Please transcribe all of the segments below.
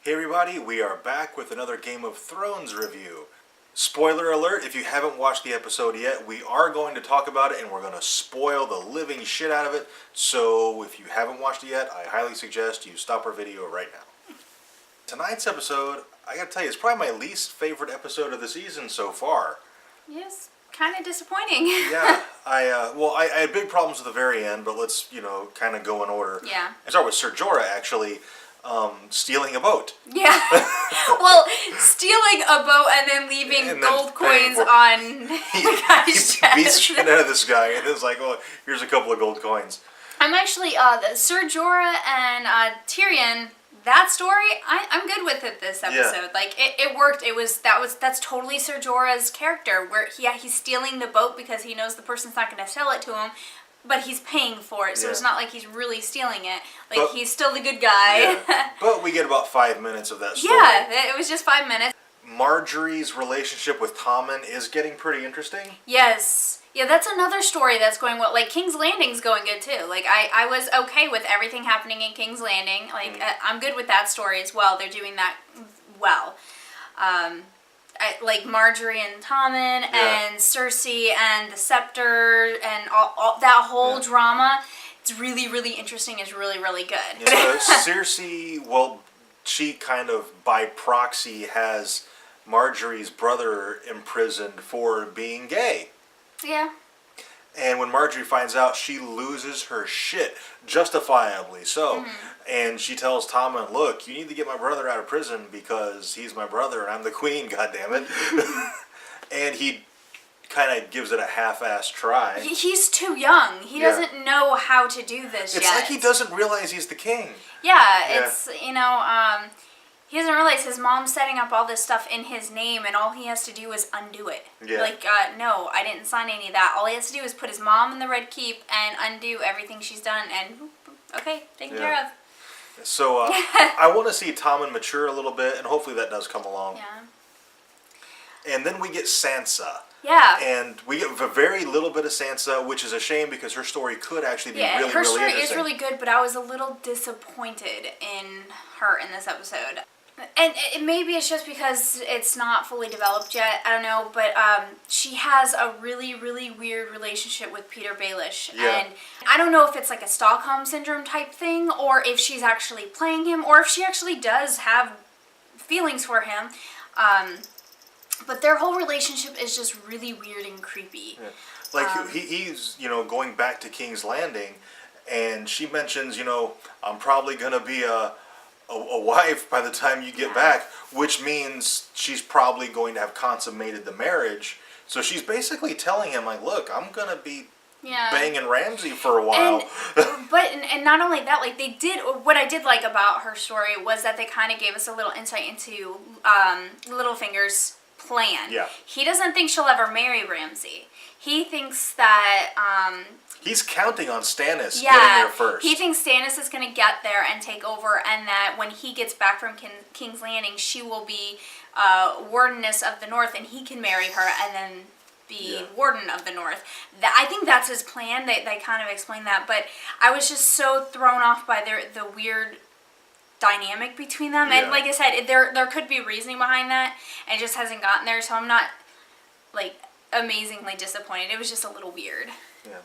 Hey everybody, we are back with another Game of Thrones review. Spoiler alert, if you haven't watched the episode yet, we are going to talk about it and we're going to spoil the living shit out of it. So if you haven't watched it yet, I highly suggest you stop our video right now. Tonight's episode, I gotta tell you, it's probably my least favorite episode of the season so far. Yes, kind of disappointing. Yeah, I had big problems at the very end, but let's, kind of go in order. Yeah. I start with Ser Jorah, actually. Stealing a boat. Yeah. Well, stealing a boat and then leaving gold coins on the guy's chest. He beats the shit out of this guy and it's like, oh, here's a couple of gold coins. I'm actually, Ser Jorah and Tyrion, that story, I'm good with it this episode. Yeah. Like, it worked. That's totally Ser Jorah's character, where, he's stealing the boat because he knows the person's not going to sell it to him. But he's paying for it, so it's not like he's really stealing it. Like, he's still the good guy. Yeah. But we get about 5 minutes of that story. Yeah, it was just 5 minutes. Marjorie's relationship with Tommen is getting pretty interesting. Yes. Yeah, that's another story that's going well. Like, King's Landing's going good, too. Like, I was okay with everything happening in King's Landing. Like, I'm good with that story as well. They're doing that well. Like Marjorie and Tommen and Cersei and the Scepter and all that whole drama. It's really, really interesting. It's really, really good. Yeah, so Cersei, well, she kind of by proxy has Marjorie's brother imprisoned for being gay. Yeah. And when Marjorie finds out, she loses her shit, justifiably so. Mm-hmm. And she tells Tommen, look, you need to get my brother out of prison because he's my brother and I'm the queen, goddammit. And he kind of gives it a half-assed try. He's too young. He doesn't know how to do this yet. It's like he doesn't realize he's the king. Yeah, it's, he doesn't realize his mom's setting up all this stuff in his name and all he has to do is undo it. Yeah. Like, no, I didn't sign any of that. All he has to do is put his mom in the Red Keep and undo everything she's done and, okay, taken care of. So, I want to see Tommen mature a little bit and hopefully that does come along. Yeah. And then we get Sansa. Yeah. And we get a very little bit of Sansa, which is a shame because her story could actually be really, really interesting. Her story is really good, but I was a little disappointed in her in this episode. And maybe it's just because it's not fully developed yet, I don't know, but she has a really, really weird relationship with Peter Baelish. Yeah. And I don't know if it's like a Stockholm Syndrome type thing, or if she's actually playing him, or if she actually does have feelings for him. But their whole relationship is just really weird and creepy. Yeah. Like, he's, going back to King's Landing, and she mentions, I'm probably going to be a wife by the time you get back, which means she's probably going to have consummated the marriage. So she's basically telling him, like, look, I'm going to be banging Ramsay for a while. And not only that, like, what I did like about her story was that they kind of gave us a little insight into Littlefinger's plan. Yeah. He doesn't think she'll ever marry Ramsay. He thinks that... he's counting on Stannis getting there first. He thinks Stannis is going to get there and take over, and that when he gets back from King's Landing, she will be Wardeness of the North, and he can marry her and then be Warden of the North. I think that's his plan. They kind of explain that, but I was just so thrown off by the weird dynamic between them. And like I said, there could be reasoning behind that, and it just hasn't gotten there, so I'm not, like, amazingly disappointed. It was just a little weird. Yeah.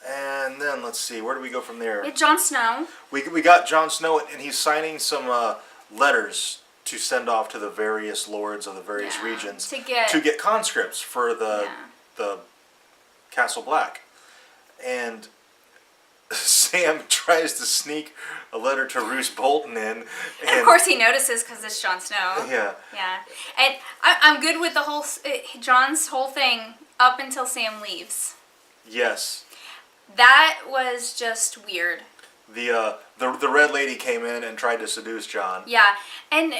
And then, let's see, where do we go from there? Jon Snow. We got Jon Snow, and he's signing some letters to send off to the various lords of the various regions to get conscripts for the Castle Black. And Sam tries to sneak a letter to Roose Bolton in. And of course he notices because it's Jon Snow. Yeah. Yeah. And I'm good with the whole, Jon's whole thing up until Sam leaves. Yes. That was just weird. The red lady came in and tried to seduce Jon. Yeah, and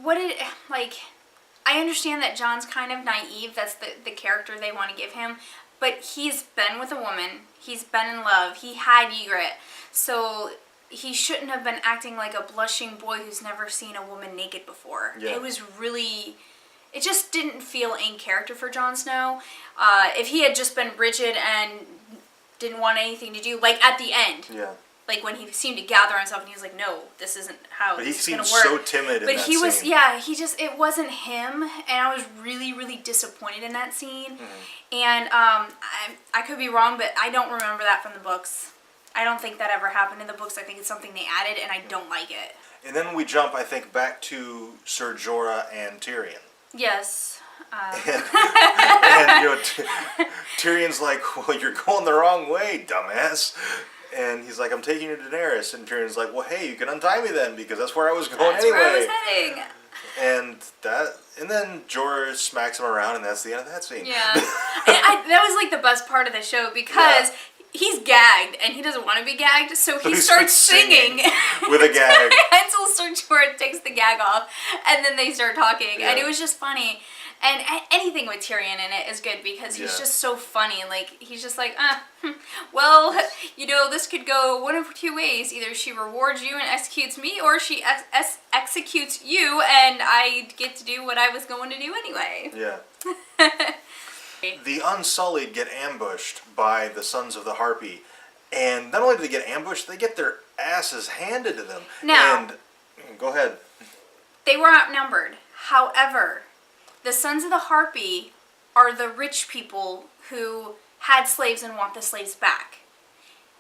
I understand that Jon's kind of naive. That's the character they want to give him. But he's been with a woman. He's been in love. He had Ygritte. So he shouldn't have been acting like a blushing boy who's never seen a woman naked before. Yeah. It just didn't feel in character for Jon Snow. If he had just been rigid and didn't want anything to do, like at the end. Yeah. Like when he seemed to gather himself, and he was like, "No, this isn't how But he this is gonna seemed work." so timid in But that he was, scene. yeah, it wasn't him, and I was really, really disappointed in that scene. Mm-hmm. And I could be wrong, but I don't remember that from the books. I don't think that ever happened in the books. I think it's something they added, and I don't like it. And then we jump, I think, back to Ser Jorah and Tyrion. Yes. And Tyrion's like, "Well, you're going the wrong way, dumbass." And he's like, "I'm taking you to Daenerys." And Tyrion's like, "Well, hey, you can untie me then, because that's where I was going anyway." Where I was heading. And then Jorah smacks him around, and that's the end of that scene. Yeah. That was like the best part of the show, because he's gagged, and he doesn't want to be gagged, so he starts singing. With a gag. Until Ser Jorah takes the gag off, and then they start talking. Yeah. And it was just funny. And anything with Tyrion in it is good, because he's just so funny. Like, he's just like, well, this could go one of two ways. Either she rewards you and executes me, or she executes you, and I get to do what I was going to do anyway. Yeah. The Unsullied get ambushed by the Sons of the Harpy. And not only do they get ambushed, they get their asses handed to them. Now, And go ahead. They were outnumbered. However, the Sons of the Harpy are the rich people who had slaves and want the slaves back.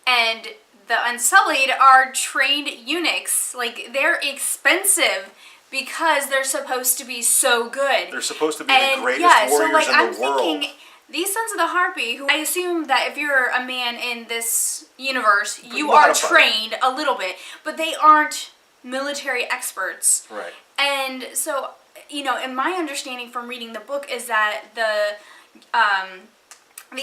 And the Unsullied are trained eunuchs. Like, they're expensive because they're supposed to be so good. They're supposed to be the greatest warriors in the world. Thinking, these Sons of the Harpy, who I assume that if you're a man in this universe, you are trained a little bit, but they aren't military experts. Right. And so, in my understanding from reading the book is that the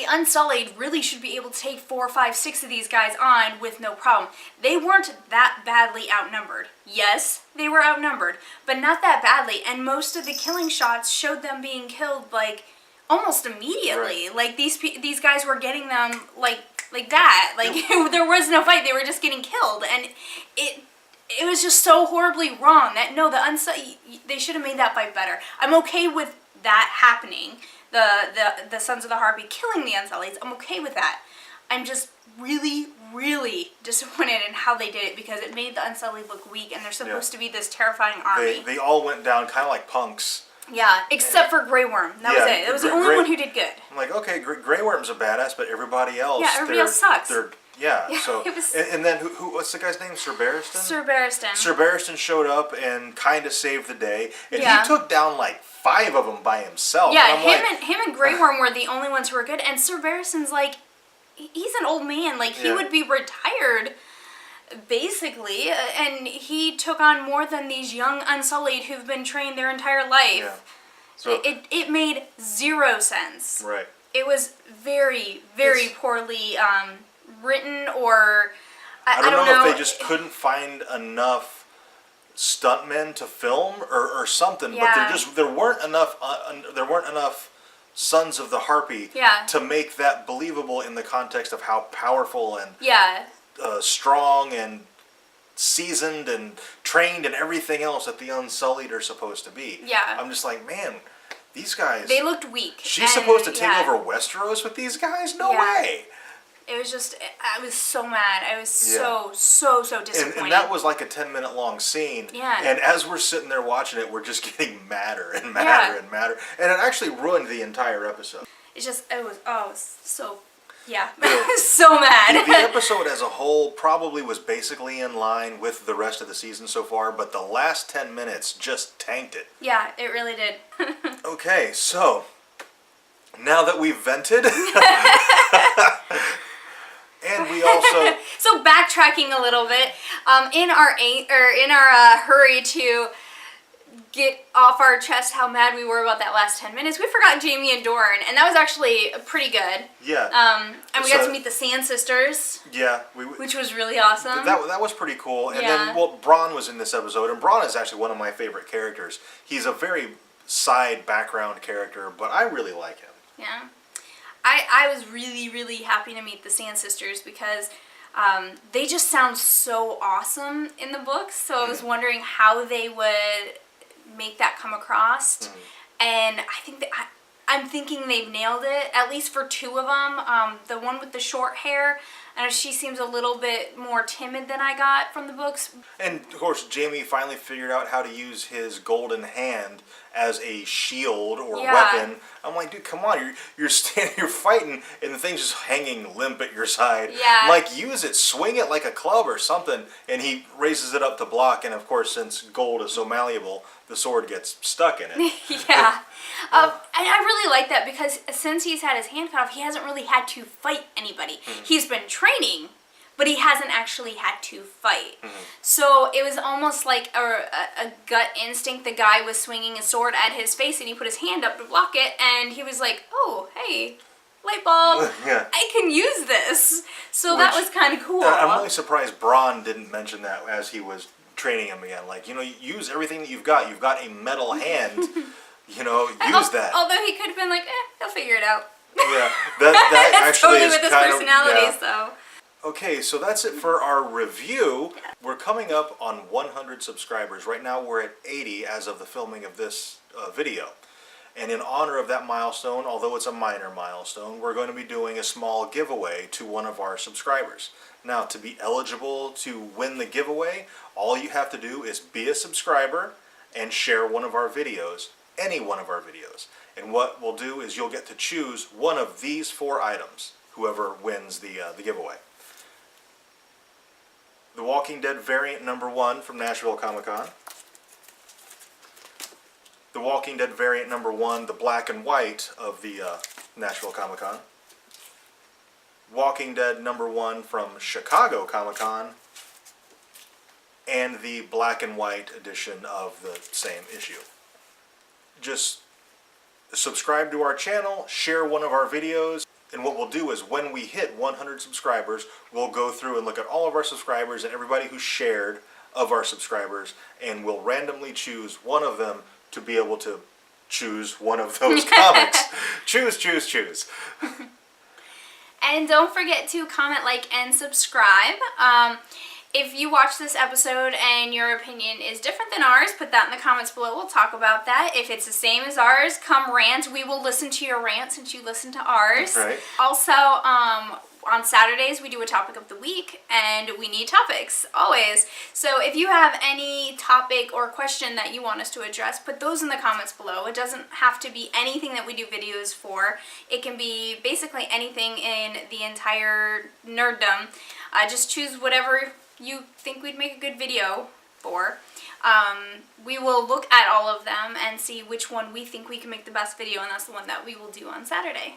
Unsullied really should be able to take 4, 5, 6 of these guys on with no problem. They weren't that badly outnumbered. Yes, they were outnumbered, but not that badly. And most of the killing shots showed them being killed, like, almost immediately. Right. Like, these guys were getting them, like that. Like, there was no fight. They were just getting killed. And it was just so horribly wrong that, no, they should have made that fight better. I'm okay with that happening. The Sons of the Harpy killing the Unsullieds. I'm okay with that. I'm just really, really disappointed in how they did it, because it made the Unsullied look weak, and they're supposed to be this terrifying army. They all went down kind of like punks. Yeah, except for Grey Worm. That was it. That was the only one who did good. I'm like, okay, Grey Worm's a badass, but everybody else... Yeah, everybody else sucks. So and then what's the guy's name? Ser Barristan? Ser Barristan. Ser Barristan showed up and kind of saved the day, and Yeah. he took down like 5 of them by himself. Yeah, and him and Grey Worm were the only ones who were good, and Ser Barristan's like, he's an old man. Like, he would be retired, basically, and he took on more than these young Unsullied who've been trained their entire life. Yeah. So, It made 0 sense. right. It was very, very poorly written, or I don't know if they just couldn't find enough stuntmen to film or something. Yeah. But there weren't enough Sons of the Harpy to make that believable in the context of how powerful and strong and seasoned and trained and everything else that the Unsullied are supposed to be. Yeah. I'm just like, man, these guys... They looked weak. She's supposed to take over Westeros with these guys? No way! It was just, I was so mad. I was so disappointed. And that was like a 10-minute long scene. Yeah. And as we're sitting there watching it, we're just getting madder and madder and madder. And it actually ruined the entire episode. It's just, it was so, I was so mad. The episode as a whole probably was basically in line with the rest of the season so far, but the last 10 minutes just tanked it. Yeah, it really did. Okay, so now that we've vented... And we also... So backtracking a little bit, in our hurry to get off our chest how mad we were about that last 10 minutes, we forgot Jaime and Dorne, and that was actually pretty good. Yeah. And we got to meet the Sand Sisters. Yeah. Which was really awesome. That was pretty cool. And then, Bronn was in this episode, and Bronn is actually one of my favorite characters. He's a very side background character, but I really like him. Yeah. I was really, really happy to meet the Sand Sisters, because they just sound so awesome in the books. So I was wondering how they would make that come across. And I think I'm thinking they've nailed it, at least for 2 of them. The one with the short hair, I know she seems a little bit more timid than I got from the books. And of course, Jamie finally figured out how to use his golden hand as a shield or weapon. I'm like, dude, come on, you're standing, you're fighting, and the thing's just hanging limp at your side. Yeah. I'm like, use it, swing it like a club or something. And he raises it up to block, and of course, since gold is so malleable, the sword gets stuck in it. Yeah. And I really like that because since he's had his hand cut off, he hasn't really had to fight anybody. He's been training, but he hasn't actually had to fight. So it was almost like a gut instinct. The guy was swinging a sword at his face, and he put his hand up to block it, and he was like, oh, hey, light bulb, Yeah. I can use this. So that was kind of cool. I'm really surprised Braun didn't mention that as he was training him again. Like, use everything that you've got. You've got a metal hand. Use that. Although he could have been like, he'll figure it out. Yeah, that That's actually totally is with his kind personality, of, yeah. so. Okay, so that's it for our review. We're coming up on 100 subscribers. Right now we're at 80 as of the filming of this video. And in honor of that milestone, although it's a minor milestone, we're going to be doing a small giveaway to one of our subscribers. Now, to be eligible to win the giveaway, all you have to do is be a subscriber and share one of our videos, any one of our videos. And what we'll do is you'll get to choose one of these 4 items, whoever wins the giveaway. The Walking Dead variant number 1 from Nashville Comic Con. The Walking Dead variant number 1, the black and white of the Nashville Comic Con. Walking Dead number 1 from Chicago Comic Con. And the black and white edition of the same issue. Just subscribe to our channel, share one of our videos, and what we'll do is when we hit 100 subscribers, we'll go through and look at all of our subscribers and everybody who shared of our subscribers, and we'll randomly choose one of them to be able to choose one of those comics. Choose. And don't forget to comment, like, and subscribe. If you watch this episode and your opinion is different than ours, put that in the comments below. We'll talk about that. If it's the same as ours, come rant. We will listen to your rant since you listen to ours. Right. Also, on Saturdays, we do a topic of the week, and we need topics, always. So if you have any topic or question that you want us to address, put those in the comments below. It doesn't have to be anything that we do videos for. It can be basically anything in the entire nerddom. Just choose whatever you think we'd make a good video for. We will look at all of them and see which one we think we can make the best video, and that's the one that we will do on Saturday.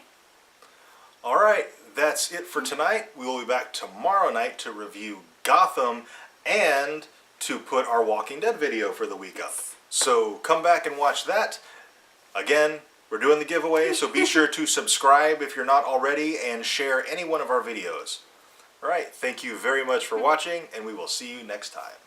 Alright, that's it for tonight. We will be back tomorrow night to review Gotham and to put our Walking Dead video for the week up. So come back and watch that. Again, we're doing the giveaway, so be sure to subscribe if you're not already and share any one of our videos. Alright, thank you very much for watching, and we will see you next time.